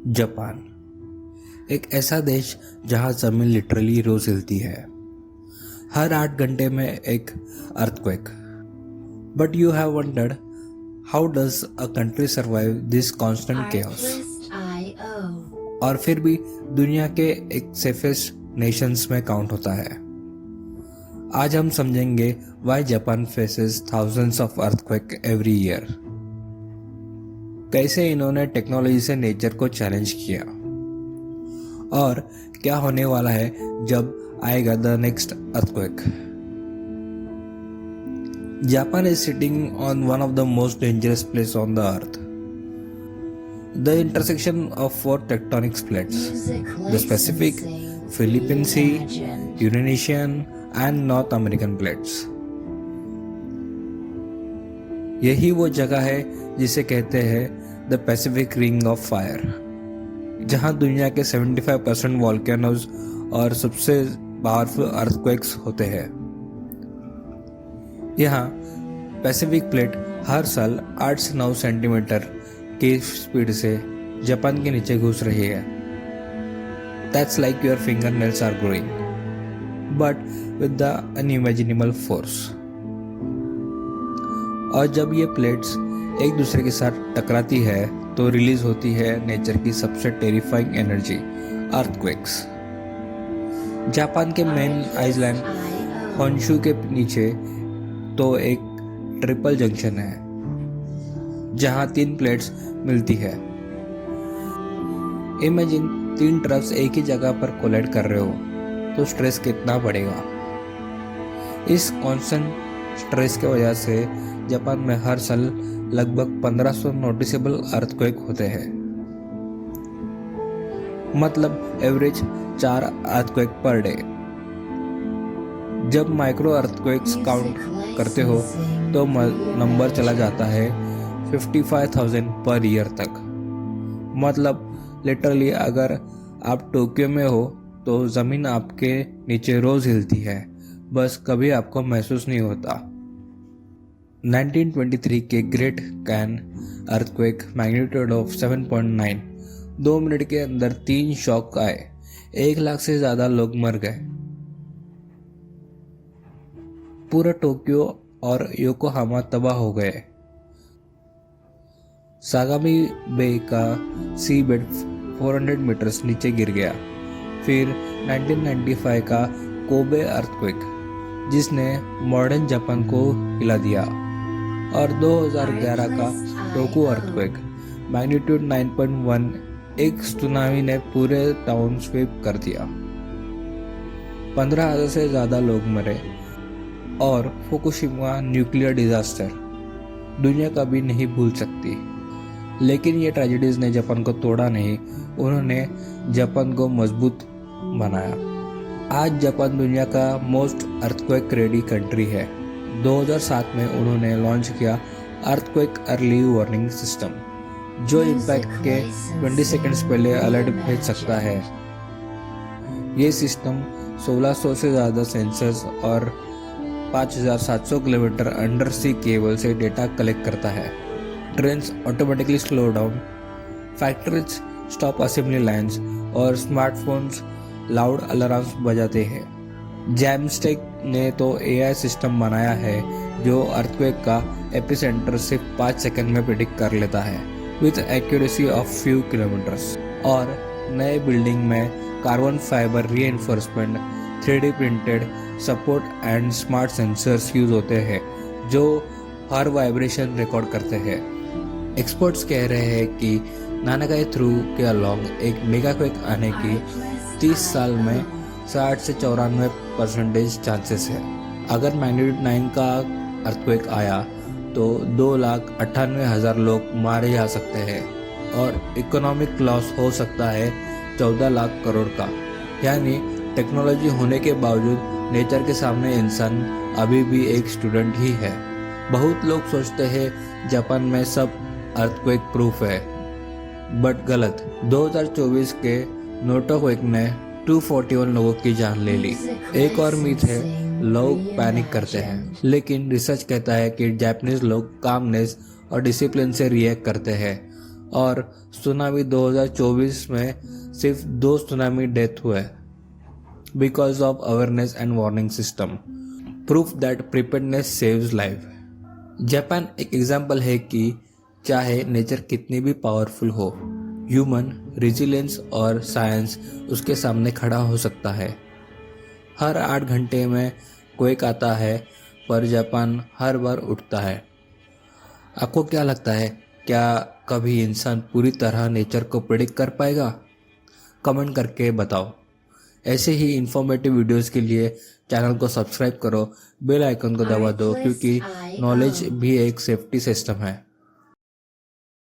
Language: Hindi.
जापान एक ऐसा देश जहां जमीन लिटरली रोज हिलती है। हर 8 घंटे में एक earthquake. But you have wondered how does a country survive this constant chaos. और फिर भी दुनिया के एक सेफेस्ट नेशंस में काउंट होता है। आज हम समझेंगे why Japan faces thousands of earthquake every year. कैसे इन्होंने टेक्नोलॉजी से नेचर को चैलेंज किया और क्या होने वाला है जब आएगा the next earthquake. Japan is sitting on one of the most dangerous place on the earth, the intersection of 4 tectonic plates, the Pacific, Philippine Sea, Eurasian and North American plates. यही वो जगह है जिसे कहते हैं the Pacific ring of fire, जहां दुनिया के 75% वॉल्केनोज और सबसे पावरफुल अर्थक्वेक्स होते हैं। यहाँ पैसिफिक प्लेट हर साल 8 से 9 सेंटीमीटर की स्पीड से जापान के नीचे घुस रही है। That's like your fingernails are growing, but with the unimaginable force. और जब ये प्लेट्स एक दूसरे के साथ टकराती है तो रिलीज होती है नेचर की सबसे टेरिफाइंग एनर्जी, अर्थक्वेक्स। जापान के मेन आइलैंड होन्शु के नीचे तो एक ट्रिपल जंक्शन है जहां 3 प्लेट्स मिलती है। इमेजिन 3 ट्रक्स एक ही जगह पर कोलाइड कर रहे हो तो स्ट्रेस कितना बढ़ेगा। इस कांस्टेंट स्ट्रेस की वजह से जापान में हर साल लगभग 1500 नोटिसेबल अर्थक्वेक होते हैं, मतलब एवरेज 4 अर्थक्वेक पर डे। जब माइक्रो अर्थक्वेक्स काउंट करते हो तो नंबर चला जाता है 55,000 पर ईयर तक। मतलब लिटरली अगर आप टोक्यो में हो तो जमीन आपके नीचे रोज हिलती है, बस कभी आपको महसूस नहीं होता। 1923 के great can earthquake magnitude of 7.9, 2 minute के अंदर 3 शॉक आए, 1 लाख से ज्यादा लोग मर गए। पूरा टोक्यो और योकोहामा तबाह हो गए। सागामी बे का सी बेड 400 मीटर्स नीचे गिर गया। फिर 1995 का कोबे अर्थक्वेक, जिसने मॉडर्न जापान को हिला दिया, और 2011 का टोकु अर्थक्वेक मैग्नीट्यूड 9.1, एक सुनामी ने पूरे टाउन स्वीप कर दिया। 15,000 से ज्यादा लोग मरे। और फुकुशिमा न्यूक्लियर डिजास्टर दुनिया कभी नहीं भूल सकती। लेकिन ये ट्रेजेडीज ने जापान को तोड़ा नहीं, उन्होंने जापान को मजबूत बनाया। आज जापान दुनिया का मोस्ट अर्थक्वेक रेडी कंट्री है। 2007 में उन्होंने लॉन्च किया अर्थक्वेक अर्ली वार्निंग सिस्टम, जो इम्पैक्ट के 20 सेकंड्स पहले अलर्ट भेज सकता है। ये सिस्टम 1600 से ज़्यादा सेंसर्स और 5,700 किलोमीटर अंडर सी केबल से डेटा कलेक्ट करता है। Trains automatically slow down, factories stop assembly lines और स्मार्टफोन्स लाउड अलार्म्स बजाते हैं। जैमस्टेक ने तो AI सिस्टम बनाया है जो अर्थक्वेक का एपिसेंटर सिर्फ 5 सेकंड में प्रिडिक्ट कर लेता है, with accuracy of few kilometres. और नए बिल्डिंग में carbon fibre reinforcement, 3D printed support and smart sensors use होते हैं जो हर वाइब्रेशन रिकॉर्ड करते हैं। एक्सपर्ट्स कह रहे हैं कि नानागाई थ्रू के अलॉन्ग एक मेगाक्वेक आने की 30 साल में 60 से 94% चांसेस है। अगर मैग्नीट्यूड 9 का अर्थक्वेक आया तो 2,98,000 लोग मारे जा सकते हैं और इकोनॉमिक लॉस हो सकता है 14 लाख करोड़ का। यानी टेक्नोलॉजी होने के बावजूद नेचर के सामने इंसान अभी भी एक स्टूडेंट ही है। बहुत लोग सोचते हैं जापान में सब अर्थक्वेक प्रूफ है, बट गलत। 2024 के नोटोक्वेक ने 241 लोगों की जान ले ली। एक और मिथ है, लोग पैनिक करते हैं, लेकिन रिसर्च कहता है कि जापानीज लोग कामनेस और डिसिप्लिन से रिएक्ट करते हैं और सुनामी 2024 में सिर्फ 2 सुनामी डेथ हुए because of awareness and warning system. Proof that preparedness saves life. Japan एक एग्जाम्पल है कि चाहे नेचर कितनी भी पावरफुल हो, ह्यूमन रेजिलियंस और साइंस उसके सामने खड़ा हो सकता है। हर 8 घंटे में क्वेक आता है, पर जापान हर बार उठता है। आपको क्या लगता है, क्या कभी इंसान पूरी तरह नेचर को प्रेडिक्ट कर पाएगा? कमेंट करके बताओ। ऐसे ही इंफॉर्मेटिव वीडियोस के लिए चैनल को सब्सक्राइब करो, बेल आइकन को दबा दो, क्योंकि नॉलेज भी एक सेफ्टी सिस्टम है।